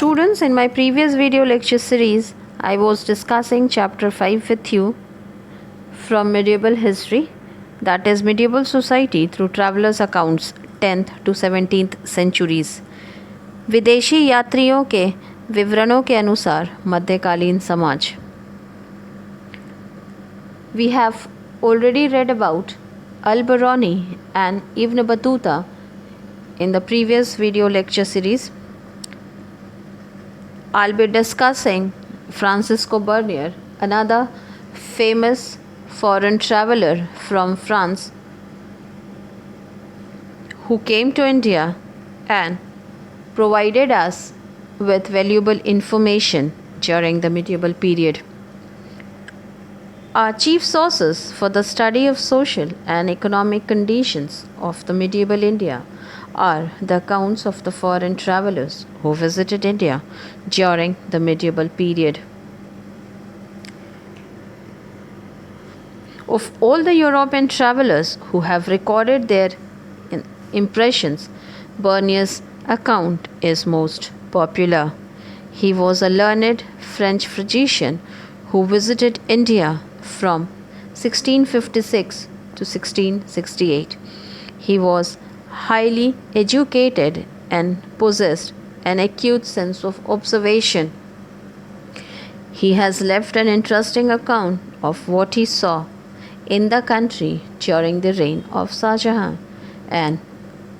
students, in my previous video lecture series, I was discussing chapter 5 with you from medieval history, that is medieval society through travelers' accounts 10th to 17th centuries. विदेशी यात्रियों के विवरणों के अनुसार मध्यकालीन समाज. We have already read about Al-Biruni and Ibn Battuta in the previous video lecture series. I'll be discussing Francisco Bernier, another famous foreign traveler from France who came to India and provided us with valuable information during the medieval period. Our chief sources for the study of social and economic conditions of the medieval India are the accounts of the foreign travelers who visited India during the medieval period. Of all the European travelers who have recorded their impressions, Bernier's account is most popular. He was a learned French physician who visited India from 1656 to 1668. He was highly educated and possessed an acute sense of observation. He has left an interesting account of what he saw in the country during the reign of Shah Jahan and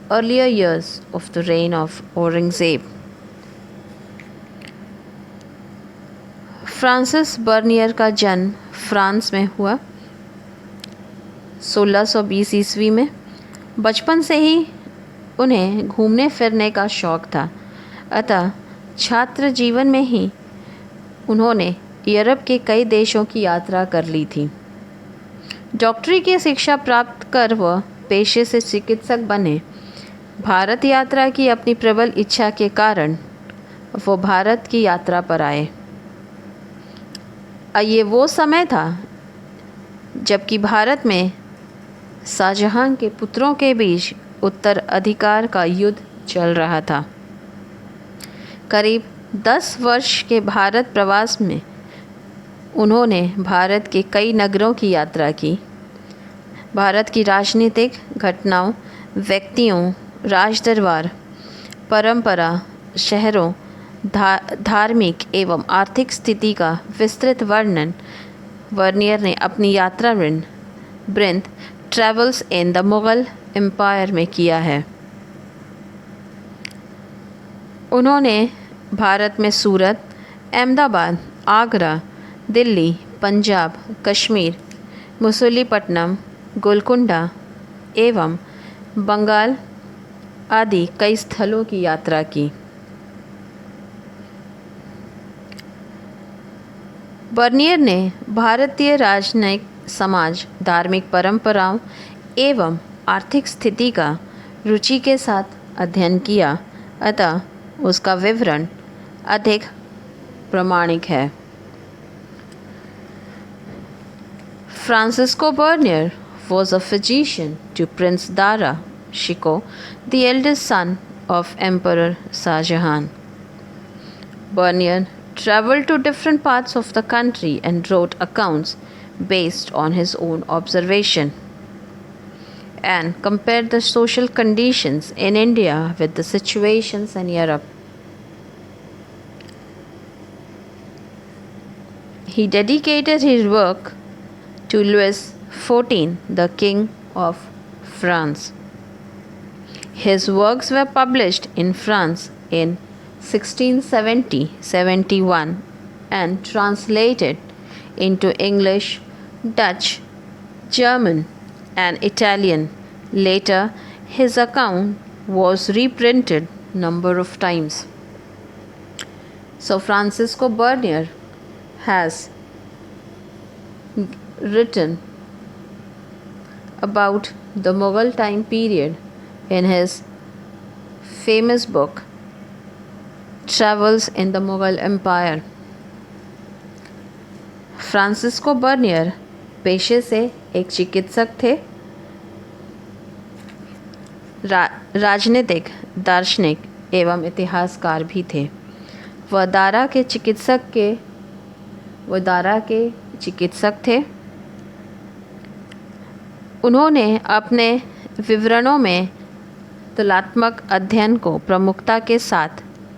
earlier years of the reign of Aurangzeb. Francis Bernier का जन्म France में हुआ 1620 ईस्वी में. बचपन से ही उन्हें घूमने फिरने का शौक़ था, अतः छात्र जीवन में ही उन्होंने यूरोप के कई देशों की यात्रा कर ली थी. डॉक्टरी की शिक्षा प्राप्त कर वह पेशे से चिकित्सक बने. भारत यात्रा की अपनी प्रबल इच्छा के कारण वो भारत की यात्रा पर आए. ये वो समय था जबकि भारत में शाहजहां के पुत्रों के बीच उत्तराधिकार का युद्ध चल रहा था. करीब 10 वर्ष के भारत प्रवास में उन्होंने भारत के कई नगरों की यात्रा की. भारत की राजनीतिक घटनाओं, व्यक्तियों, राजदरबार, परंपरा, शहरों, धार्मिक एवं आर्थिक स्थिति का विस्तृत वर्णन बर्नियर ने अपनी यात्रा वृंत travels in the Mughal empire में किया है. उन्होंने भारत में सूरत, अहमदाबाद, आगरा, दिल्ली, पंजाब, कश्मीर, मसूलीपट्टनम, गोलकुंडा एवं बंगाल आदि कई स्थलों की यात्रा की. बर्नियर ने भारतीय राजनयिक समाज, धार्मिक परंपराओं एवं आर्थिक स्थिति का रुचि के साथ अध्ययन किया, अतः उसका विवरण अधिक प्रामाणिक है. Francisco Bernier was a physician to Prince Dara Shikoh, the eldest son of Emperor Shah Jahan. Bernier traveled to different parts of the country and wrote accounts based on his own observation and compared the social conditions in India with the situations in Europe. He dedicated his work to Louis XIV, the King of France. His works were published in France in 1670-71 and translated into English, Dutch, German and Italian. Later, his account was reprinted number of times. So Francisco Bernier has written about the Mughal time period in his famous book Travels in the Mughal Empire. Francisco Bernier पेशे से एक चिकित्सक थे. राजनीतिक, दार्शनिक एवं इतिहासकार भी थे. वह दारा के चिकित्सक थे। उन्होंने अपने विवरणों में तुलनात्मक अध्ययन को प्रमुखता के साथ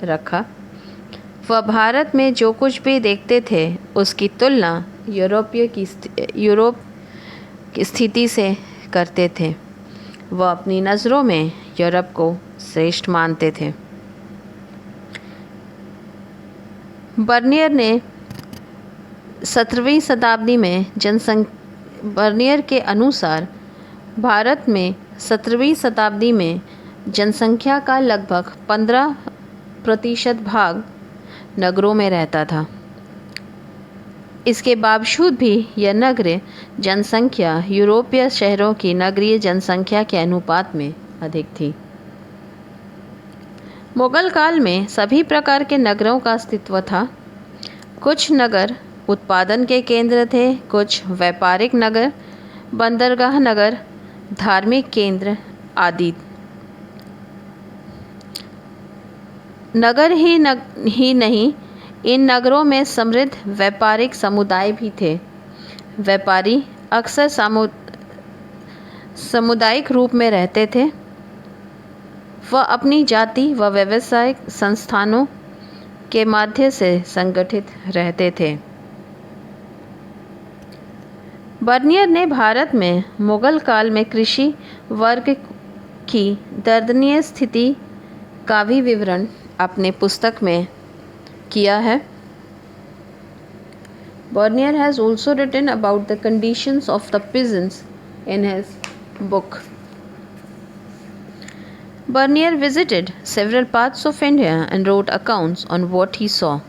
रखा। वह भारत में जो कुछ भी देखते थे उसकी तुलना यूरोप की स्थिति से करते थे। वह अपनी नज़रों में यूरोप को श्रेष्ठ मानते थे। बर्नियर ने 17वीं शताब्दी में बर्नियर के अनुसार भारत में 17वीं शताब्दी में जनसंख्या का लगभग 15% भाग नगरों में रहता था। इसके बावजूद भी यह नगरीय जनसंख्या यूरोपीय शहरों की नगरीय जनसंख्या के अनुपात में अधिक थी। मुगल काल में सभी प्रकार के नगरों का अस्तित्व था। कुछ नगर उत्पादन के केंद्र थे, कुछ व्यापारिक नगर, बंदरगाह नगर, धार्मिक केंद्र आदि। नगर ही नहीं, इन नगरों में समृद्ध व्यापारिक समुदाय भी थे। व्यापारी अक्सर सामुदायिक रूप में रहते थे। वह अपनी जाति व व्यावसायिक संस्थानों के माध्यम से संगठित रहते थे। बर्नियर ने भारत में मुगल काल में कृषि वर्ग की दयनीय स्थिति का भी विवरण अपने पुस्तक में किया है। Bernier has also written about the conditions of the peasants in his book. Bernier visited several parts of India and wrote accounts on what he saw.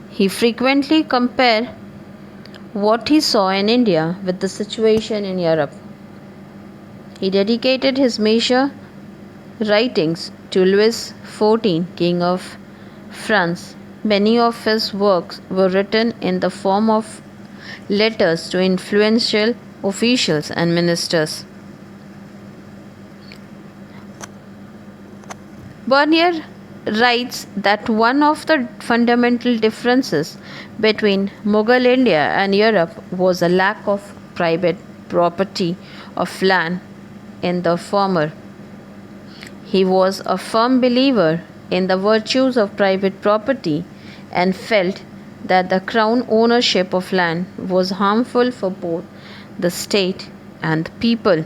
He frequently compared what he saw in India with the situation in Europe. He dedicated his major writings to Louis XIV, King of France. Many of his works were written in the form of letters to influential officials and ministers. Bernier writes that one of the fundamental differences between Mughal India and Europe was a lack of private property of land in the former. He was a firm believer in the virtues of private property and felt that the crown ownership of land was harmful for both the state and the people.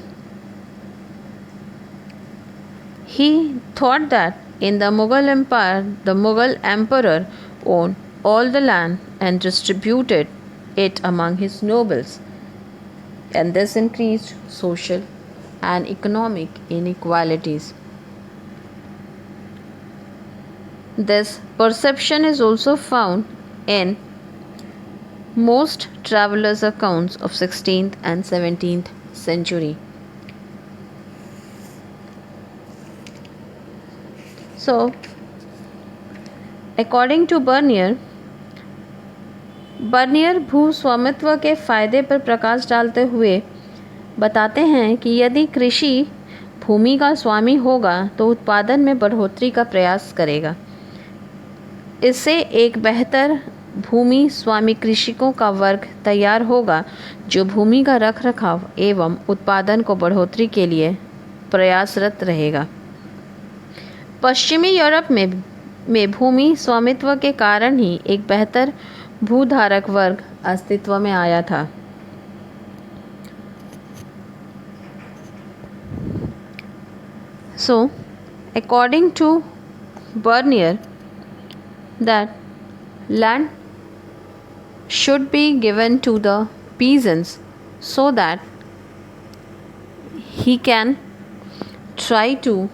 He thought that in the Mughal Empire, the Mughal emperor owned all the land and distributed it among his nobles, and this increased social and economic inequalities. This perception is also found in most travelers' accounts of 16th and 17th century. So, according to Bernier भूस्वामित्व के फायदे पर प्रकाश डालते हुए बताते हैं कि यदि कृषि भूमि का स्वामी होगा तो उत्पादन में बढ़ोतरी का प्रयास करेगा। इससे एक बेहतर भूमि स्वामी कृषकों का वर्ग तैयार होगा जो भूमि का रखरखाव एवं उत्पादन को बढ़ोतरी के लिए प्रयासरत रहेगा। पश्चिमी यूरोप में भूमि स्वामित्व के कारण ही एक बेहतर भूधारक वर्ग अस्तित्व में आया था। So, according to Bernier, that land should be given to the peasants so that he can try to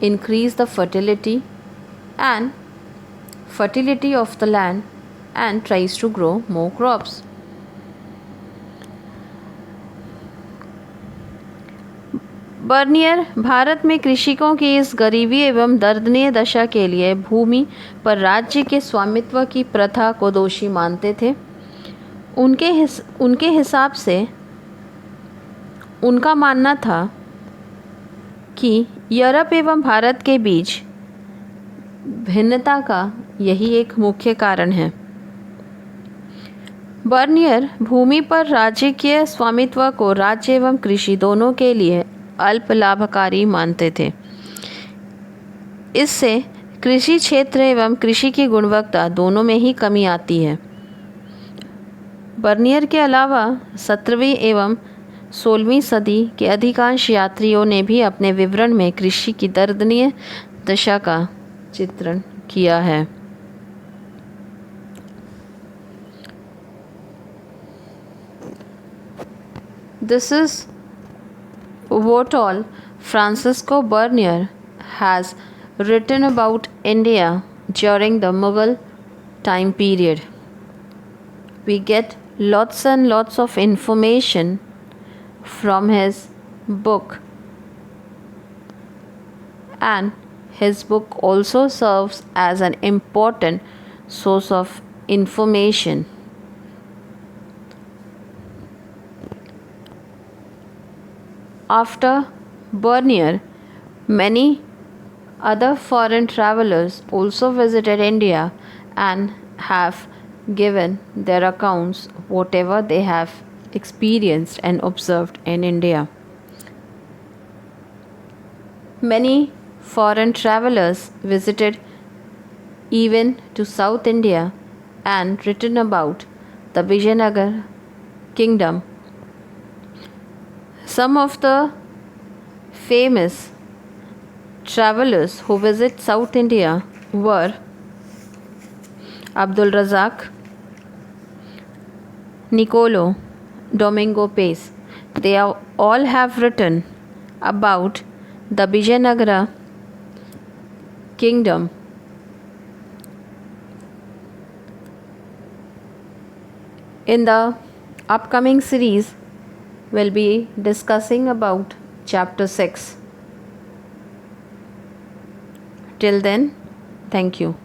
increase the fertility of the land and tries to grow more crops. Bernier Bharat में कृषकों की इस गरीबी एवं दर्दनीय दशा के लिए भूमि पर राज्य के स्वामित्व की प्रथा को दोषी मानते थे। उनके हिसाब से उनका मानना था कि यूरोप एवं भारत के बीच भिन्नता का यही एक मुख्य कारण है। बर्नियर भूमि पर राजकीय स्वामित्व को राज्य एवं कृषि दोनों के लिए अल्प लाभकारी मानते थे। इससे कृषि क्षेत्र एवं कृषि की गुणवत्ता दोनों में ही कमी आती है। बर्नियर के अलावा 17वीं एवं 16वीं सदी के अधिकांश यात्रियों ने भी अपने विवरण में कृषि की दर्दनीय दशा का चित्रण किया है। This is what all Francisco Bernier has written about India during the Mughal time period. We get lots and lots of information from his book, and his book also serves as an important source of information. After Bernier, many other foreign travelers also visited India and have given their accounts whatever they have experienced and observed in India. Many foreign travelers visited even to South India and written about the Vijayanagar kingdom. Some of the famous travelers who visit South India were Abdul Razak, Niccolo, Domingo Pace. They all have written about the Vijayanagara kingdom. In the upcoming series, we'll be discussing about chapter 6. Till then, thank you.